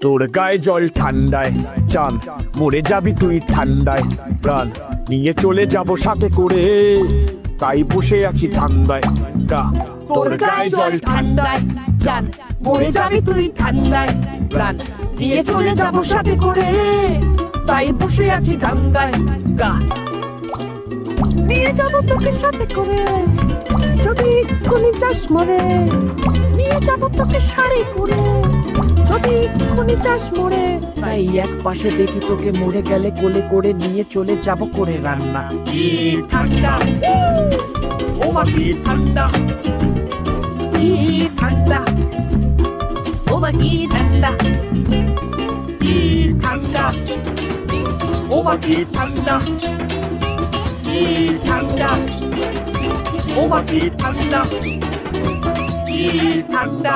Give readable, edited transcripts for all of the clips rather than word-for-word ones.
তোর গায়ে জল ঠান্ডায় চান মরে যাবি তুই ঠান্ডায় প্রাণ নিয়ে চলে যাব সাথে করে তাই বসে আছি ঠান্ডায় তোর গায়ে জল ঠান্ডায় জান মরে যাবি তুই ঠান্ডায় প্রাণ নিয়ে চলে যাব সাথে করে তাই বসে আছি ঠান্ডায় গা নিয়ে যাব তোকে সাথে করে যদি কোনি চাস মরে নিয়ে যাব তোকে শাড়ি করে যদি কোনি চাস মরে তাই এক পাশে দেখি তোকে মরে গেলে কোলে করে নিয়ে চলে যাব করে রান্না কি ঠান্ডা ও মা কি ঠান্ডা কি ঠান্ডা ও মা কি ঠান্ডা কি ঠান্ডা ও মা কি ঠান্ডা কি ঠান্ডা ও মা কি ঠান্ডা কি ঠান্ডা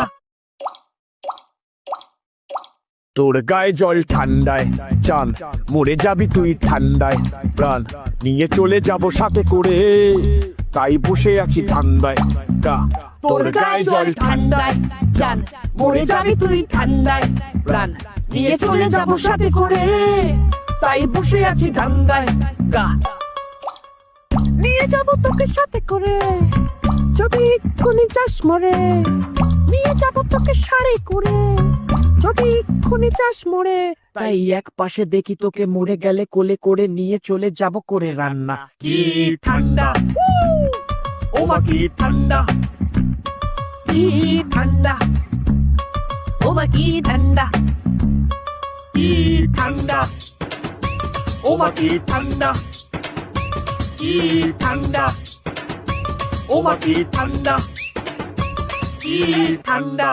তোর গায়ে জল ঠান্ডায় চান মরে যাবি তুই ঠান্ডায় প্রাণ নিয়ে চলে যাব সাথে করে তাই বসে আছি ঠান্ডায় তোর গায়ে জল ঠান্ডায় জান মরে যাবি তুই ঠান্ডায় প্রাণ নিয়ে চলে যাব সাথে করে তাই বসে আছি ঠান্ডায় গা নিয়ে যাব তোকে সাথে করে যদি কোনি চাস মরে নিয়ে যাব তোকে শাড়ি করে যদি কোনি চাস মরে তাই এক পাশে দেখি তোকে মরে গেলে কোলে করে নিয়ে চলে যাব করে রান্না কি ঠান্ডা ও মা কি ঠান্ডা কি ঠান্ডা ও মা কি ঠান্ডা কি ঠান্ডা ও মা কি ঠান্ডা কি ঠান্ডা ও মা কি ঠান্ডা কি ঠান্ডা